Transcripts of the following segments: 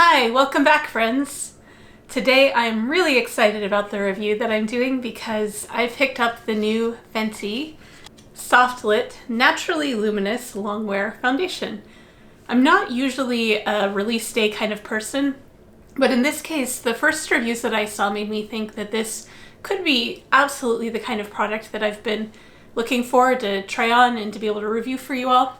Hi, welcome back friends! Today I'm really excited about the review that I'm doing because I picked up the new Fenty Soft'lit Naturally Luminous Longwear Foundation. I'm not usually a release day kind of person, but in this case the first reviews that I saw made me think that this could be absolutely the kind of product that I've been looking forward to try on and to be able to review for you all.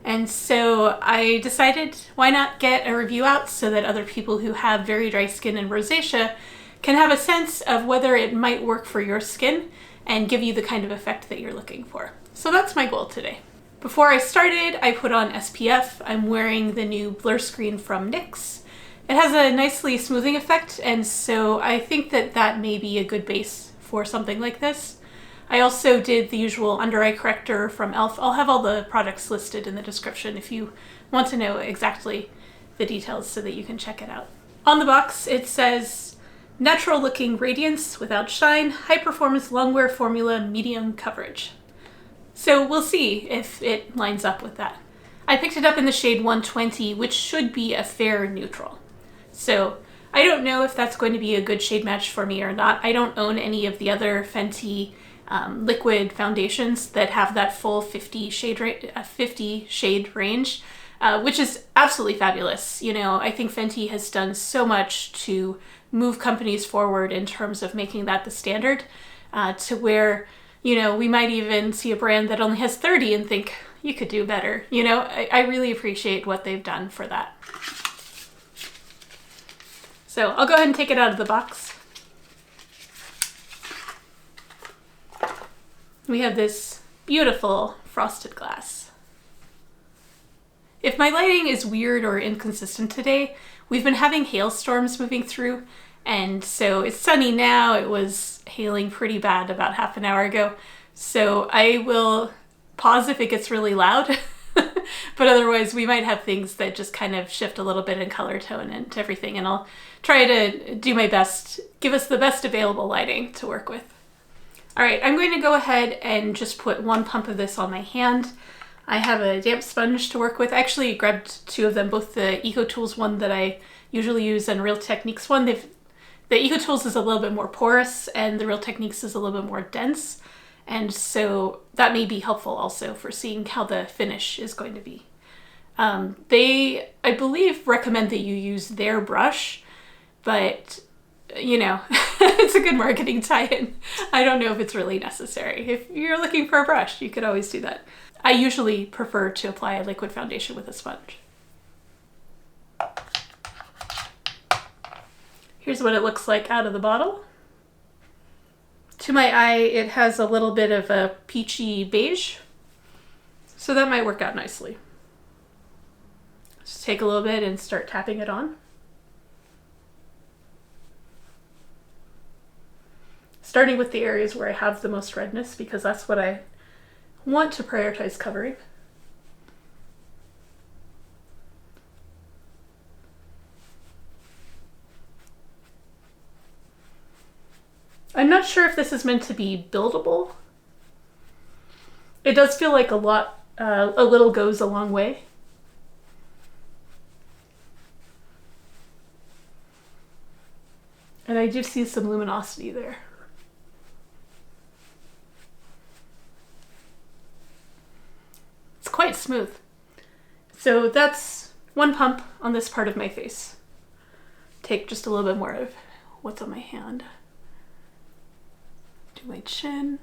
And so I decided, why not get a review out so that other people who have very dry skin and rosacea can have a sense of whether it might work for your skin and give you the kind of effect that you're looking for. So that's my goal today. Before I started, I put on SPF. I'm wearing the new Blur Screen from Nyx. It has a nicely smoothing effect, and so I think that that may be a good base for something like this. I also did the usual under eye corrector from e.l.f. I'll have all the products listed in the description if you want to know exactly the details so that you can check it out. On the box it says, natural looking radiance without shine, high performance longwear formula, medium coverage. So we'll see if it lines up with that. I picked it up in the shade 120, which should be a fair neutral. So I don't know if that's going to be a good shade match for me or not. I don't own any of the other Fenty liquid foundations that have that full 50 shade range, which is absolutely fabulous. You know, I think Fenty has done so much to move companies forward in terms of making that the standard, to where, you know, we might even see a brand that only has 30 and think you could do better. You know, I really appreciate what they've done for that. So I'll go ahead and take it out of the box. We have this beautiful frosted glass. If my lighting is weird or inconsistent today, we've been having hailstorms moving through, and so it's sunny now. It was hailing pretty bad about half an hour ago, so I will pause if it gets really loud, but otherwise we might have things that just kind of shift a little bit in color tone and everything, and I'll try to do my best, give us the best available lighting to work with. All right, I'm going to go ahead and just put one pump of this on my hand. I have a damp sponge to work with. I actually grabbed two of them, both the EcoTools one that I usually use and Real Techniques one. The EcoTools is a little bit more porous and the Real Techniques is a little bit more dense. And so that may be helpful also for seeing how the finish is going to be. They, I believe, recommend that you use their brush, but you know, it's a good marketing tie-in. I don't know if it's really necessary. If you're looking for a brush, you could always do that. I usually prefer to apply a liquid foundation with a sponge. Here's what it looks like out of the bottle. To my eye, it has a little bit of a peachy beige, so that might work out nicely. Just take a little bit and start tapping it on. Starting with the areas where I have the most redness, because that's what I want to prioritize covering. I'm not sure if this is meant to be buildable. It does feel like a little goes a long way. And I do see some luminosity there. Quite smooth. So that's one pump on this part of my face. Take just a little bit more of what's on my hand. Do my chin.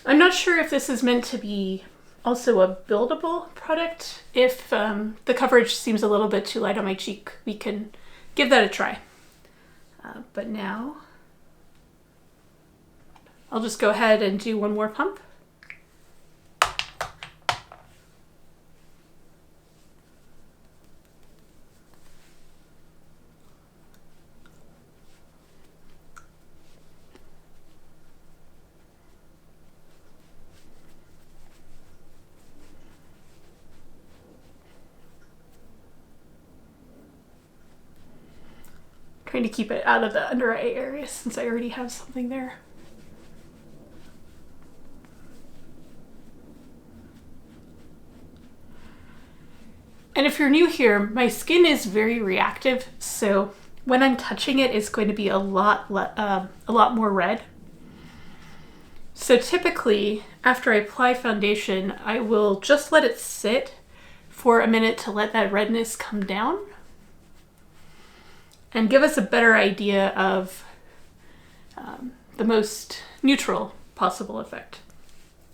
I'm not sure if this is meant to be also a buildable product. If the coverage seems a little bit too light on my cheek, we can give that a try. But now I'll just go ahead and do one more pump. Trying to keep it out of the under eye area since I already have something there. And if you're new here, my skin is very reactive, so when I'm touching it, it's going to be a lot more red. So typically, after I apply foundation, I will just let it sit for a minute to let that redness come down and give us a better idea of the most neutral possible effect.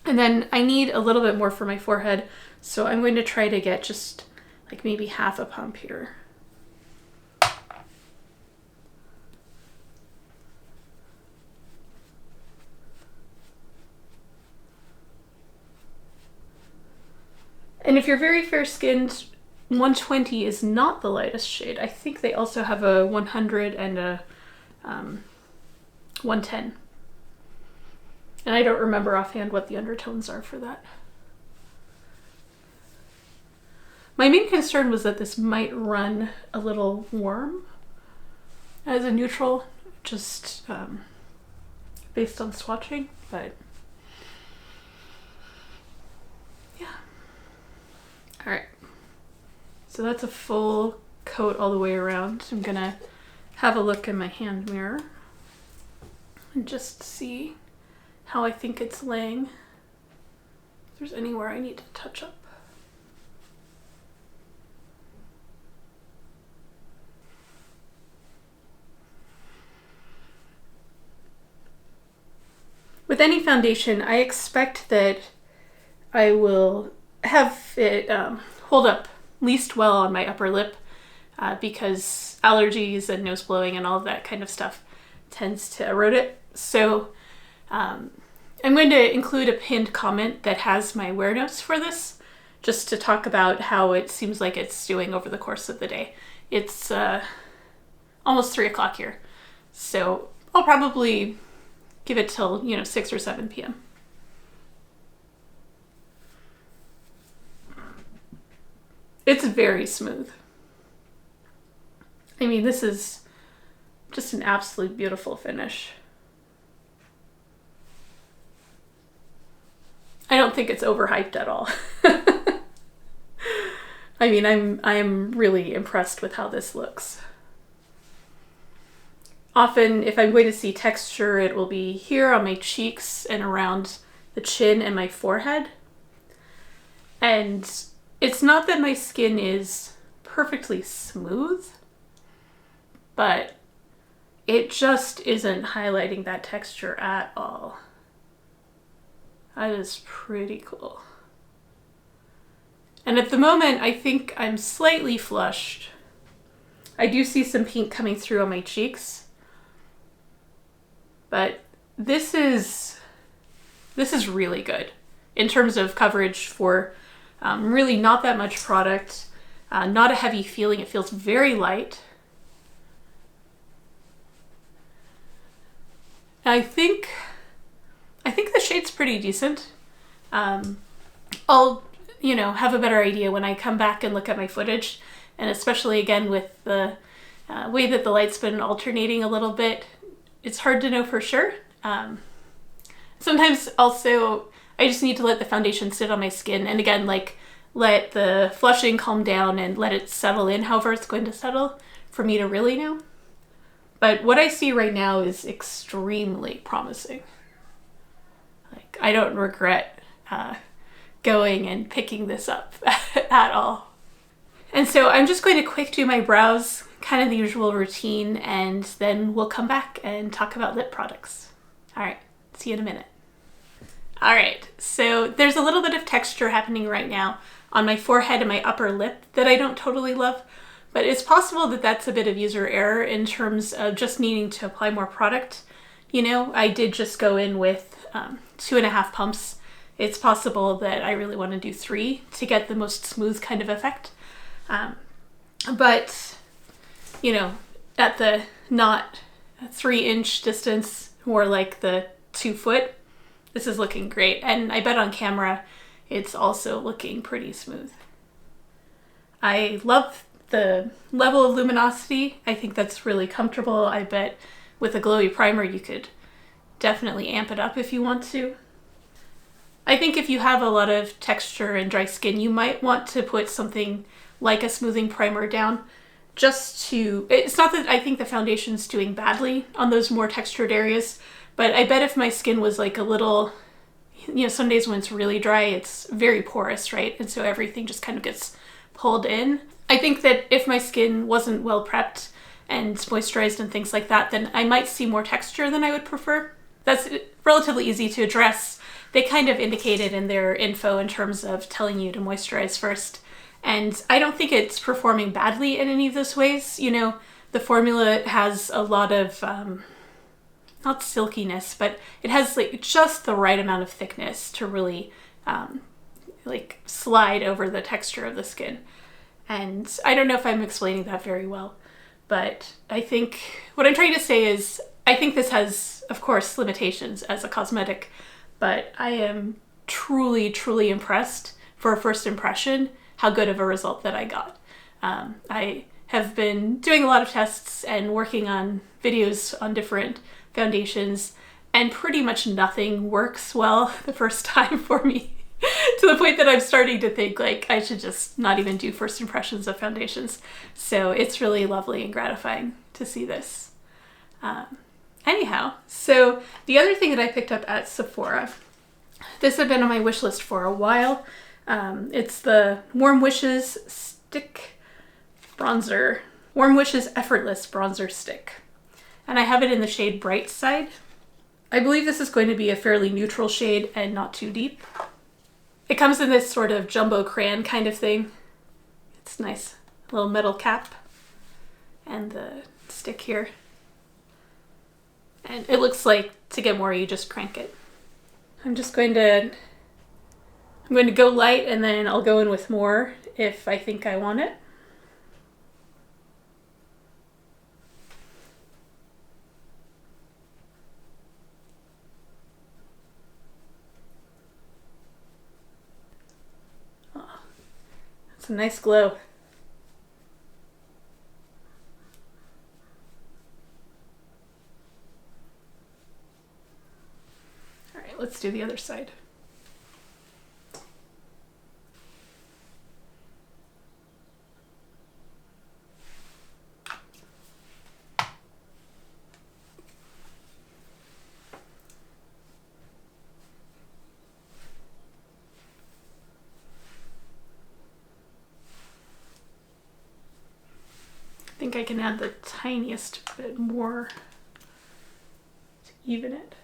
And then I need a little bit more for my forehead, so I'm going to try to get just like maybe half a pump here. And if you're very fair-skinned, 120 is not the lightest shade. I think they also have a 100 and a 110. And I don't remember offhand what the undertones are for that. My main concern was that this might run a little warm as a neutral, just based on swatching, but yeah. All right, so that's a full coat all the way around. I'm gonna have a look in my hand mirror and just see how I think it's laying. If there's anywhere I need to touch up. With any foundation, I expect that I will have it hold up least well on my upper lip because allergies and nose blowing and all of that kind of stuff tends to erode it. So I'm going to include a pinned comment that has my wear notes for this, just to talk about how it seems like it's doing over the course of the day. It's almost 3 o'clock here, so I'll probably give it till, 6 or 7 p.m. It's very smooth. I mean, this is just an absolute beautiful finish. I don't think it's overhyped at all. I mean, I'm really impressed with how this looks. Often, if I'm going to see texture, it will be here on my cheeks and around the chin and my forehead. And it's not that my skin is perfectly smooth, but it just isn't highlighting that texture at all. That is pretty cool. And at the moment, I think I'm slightly flushed. I do see some pink coming through on my cheeks. But this is really good in terms of coverage for really not that much product, not a heavy feeling. It feels very light. I think the shade's pretty decent. I'll have a better idea when I come back and look at my footage, and especially again with the way that the light's been alternating a little bit. It's hard to know for sure. Sometimes also I just need to let the foundation sit on my skin, and again, like, let the flushing calm down and let it settle in however it's going to settle for me to really know. But what I see right now is extremely promising. Like, I don't regret going and picking this up at all. And so I'm just going to quick do my brows, kind of the usual routine, and then we'll come back and talk about lip products. All right, see you in a minute. All right, so there's a little bit of texture happening right now on my forehead and my upper lip that I don't totally love, but it's possible that that's a bit of user error in terms of just needing to apply more product. I did just go in with 2.5 pumps. It's possible that I really want to do 3 to get the most smooth kind of effect. But at the not 3-inch distance, more like the 2 foot, this is looking great. And I bet on camera, it's also looking pretty smooth. I love the level of luminosity. I think that's really comfortable. I bet with a glowy primer, you could definitely amp it up if you want to. I think if you have a lot of texture and dry skin, you might want to put something like a smoothing primer down, just to, it's not that I think the foundation's doing badly on those more textured areas, but I bet if my skin was like a little, you know, some days when it's really dry, it's very porous, right? And so everything just kind of gets pulled in. I think that if my skin wasn't well prepped and moisturized and things like that, then I might see more texture than I would prefer. That's relatively easy to address. They kind of indicate it in their info in terms of telling you to moisturize first. And I don't think it's performing badly in any of those ways. You know, the formula has a lot of, not silkiness, but it has like just the right amount of thickness to really like slide over the texture of the skin. And I don't know if I'm explaining that very well, but I think what I'm trying to say is I think this has, of course, limitations as a cosmetic, but I am truly, truly impressed for a first impression how good of a result that I got. I have been doing a lot of tests and working on videos on different foundations, and pretty much nothing works well the first time for me. To the point that I'm starting to think like I should just not even do first impressions of foundations. So it's really lovely and gratifying to see this. Anyhow, so the other thing that I picked up at Sephora, this had been on my wish list for a while. It's the Warm Wishes Stick Bronzer. Warm Wishes Effortless Bronzer Stick. And I have it in the shade Bright Side. I believe this is going to be a fairly neutral shade and not too deep. It comes in this sort of jumbo crayon kind of thing. It's nice. A little metal cap and the stick here. And it looks like to get more you just crank it. I'm going to go light and then I'll go in with more if I think I want it. A nice glow. All right, let's do the other side. I think I can add the tiniest bit more to even it.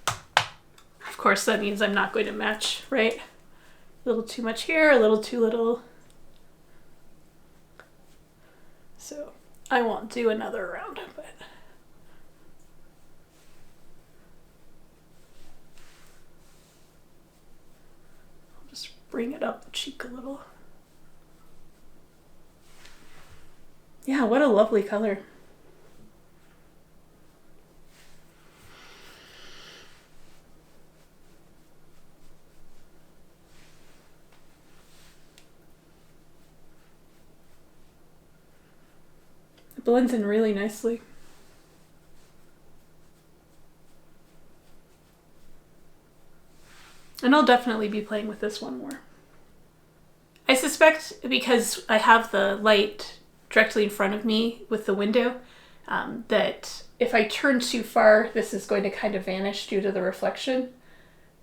Of course, that means I'm not going to match, right? A little too much here, a little too little. So I won't do another round, but I'll just bring it up the cheek a little. Yeah, what a lovely color. It blends in really nicely. And I'll definitely be playing with this one more. I suspect because I have the light directly in front of me with the window, that if I turn too far, this is going to kind of vanish due to the reflection.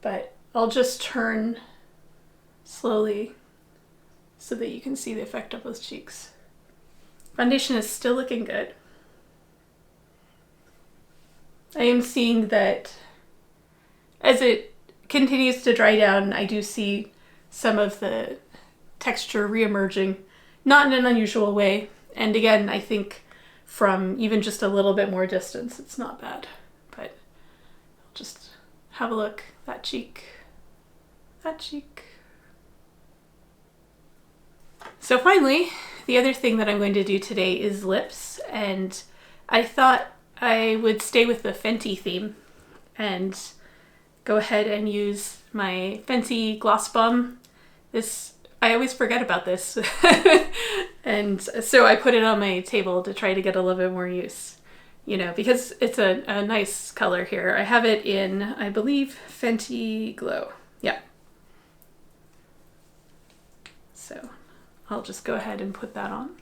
But I'll just turn slowly so that you can see the effect of those cheeks. Foundation is still looking good. I am seeing that as it continues to dry down, I do see some of the texture reemerging, not in an unusual way. And again, I think from even just a little bit more distance, it's not bad. But I'll just have a look. That cheek. That cheek. So finally, the other thing that I'm going to do today is lips. And I thought I would stay with the Fenty theme and go ahead and use my Fenty Gloss Bomb. I always forget about this. And so I put it on my table to try to get a little bit more use, you know, because it's a nice color here. I have it in, I believe, Fenty Glow. Yeah. So I'll just go ahead and put that on.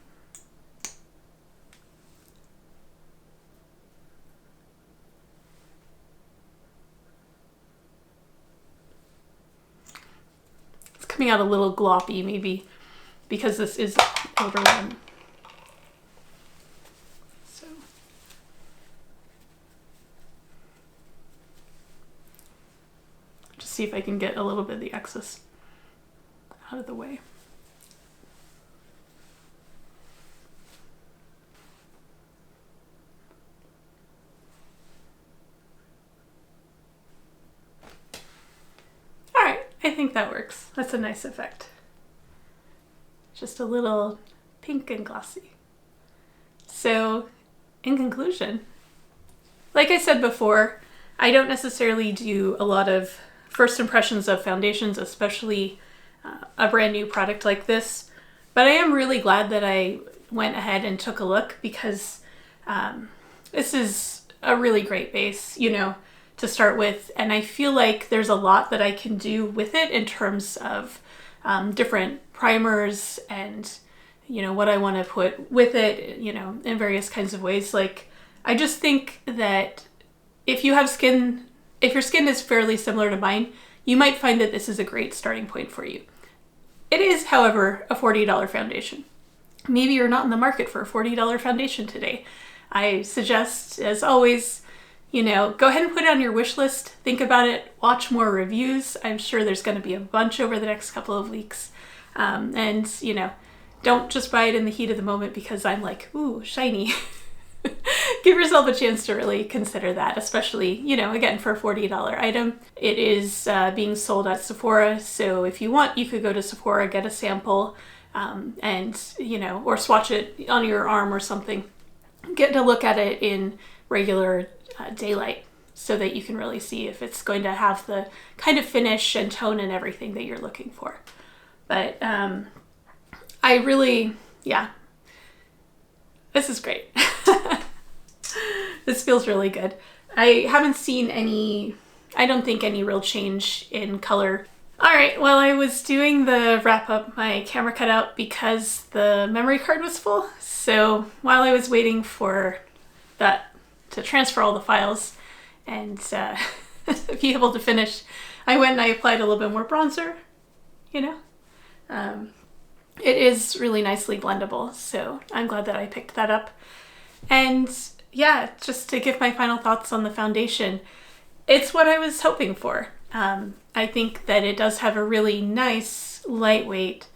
It's coming out a little gloppy, maybe because this is older one. So just see if I can get a little bit of the excess out of the way. All right, I think that works. That's a nice effect. Just a little pink and glossy. So, in conclusion, like I said before, I don't necessarily do a lot of first impressions of foundations, especially a brand new product like this, but I am really glad that I went ahead and took a look, because this is a really great base, you know, to start with, and I feel like there's a lot that I can do with it in terms of different primers and, you know, what I want to put with it, you know, in various kinds of ways. Like, I just think that if you have skin, if your skin is fairly similar to mine, you might find that this is a great starting point for you. It is, however, a $40 foundation. Maybe you're not in the market for a $40 foundation today. I suggest, as always, you know, go ahead and put it on your wish list, think about it, watch more reviews. I'm sure there's going to be a bunch over the next couple of weeks. And, you know, don't just buy it in the heat of the moment because I'm like, ooh, shiny. Give yourself a chance to really consider that, especially, you know, again, for a $40 item. It is being sold at Sephora, so if you want, you could go to Sephora, get a sample, and, you know, or swatch it on your arm or something. Get to look at it in regular daylight so that you can really see if it's going to have the kind of finish and tone and everything that you're looking for. But I really, yeah, this is great. This feels really good. I haven't seen any, I don't think any real change in color. All right, while I was doing the wrap up, my camera cut out because the memory card was full. So while I was waiting for that to transfer all the files and be able to finish, I went and I applied a little bit more bronzer, you know. It is really nicely blendable, so I'm glad that I picked that up. And yeah, just to give my final thoughts on the foundation, it's what I was hoping for. I think that it does have a really nice, lightweight,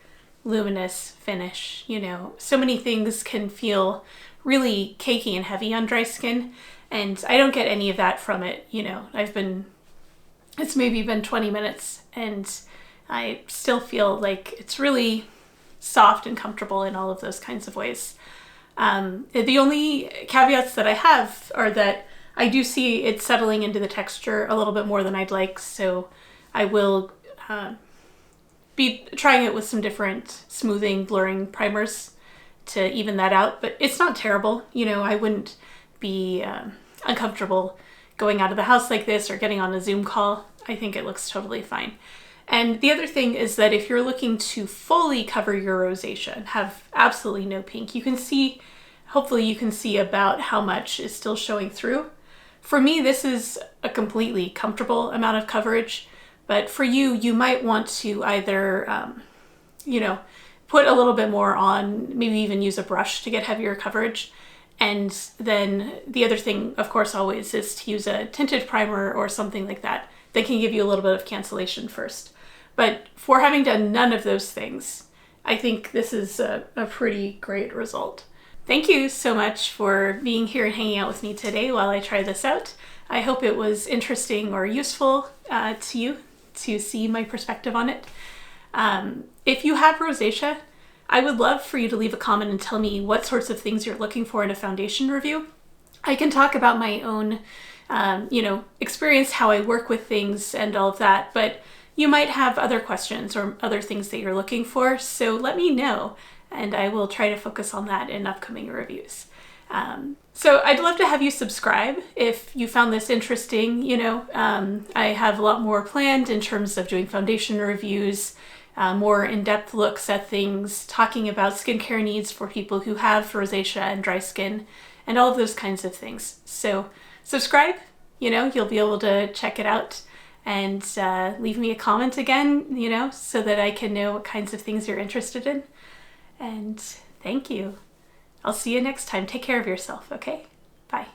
luminous finish. You know, so many things can feel really cakey and heavy on dry skin, and I don't get any of that from it. You know, it's maybe been 20 minutes, and I still feel like it's really soft and comfortable in all of those kinds of ways. The only caveats that I have are that I do see it settling into the texture a little bit more than I'd like, so I will be trying it with some different smoothing, blurring primers to even that out, but it's not terrible. You know, I wouldn't be uncomfortable going out of the house like this or getting on a Zoom call. I think it looks totally fine. And the other thing is that if you're looking to fully cover your rosacea and have absolutely no pink, you can see, hopefully you can see about how much is still showing through. For me, this is a completely comfortable amount of coverage, but for you, you might want to either, you know, put a little bit more on, maybe even use a brush to get heavier coverage. And then the other thing, of course, always is to use a tinted primer or something like that that can give you a little bit of cancellation first. But for having done none of those things, I think this is a pretty great result. Thank you so much for being here and hanging out with me today while I try this out. I hope it was interesting or useful to you to see my perspective on it. If you have rosacea, I would love for you to leave a comment and tell me what sorts of things you're looking for in a foundation review. I can talk about my own, you know, experience, how I work with things and all of that, but you might have other questions or other things that you're looking for, so let me know, and I will try to focus on that in upcoming reviews. So I'd love to have you subscribe if you found this interesting. You know, I have a lot more planned in terms of doing foundation reviews, more in-depth looks at things, talking about skincare needs for people who have rosacea and dry skin, and all of those kinds of things. So subscribe, you'll be able to check it out, and leave me a comment again, so that I can know what kinds of things you're interested in. And thank you. I'll see you next time. Take care of yourself, okay? Bye.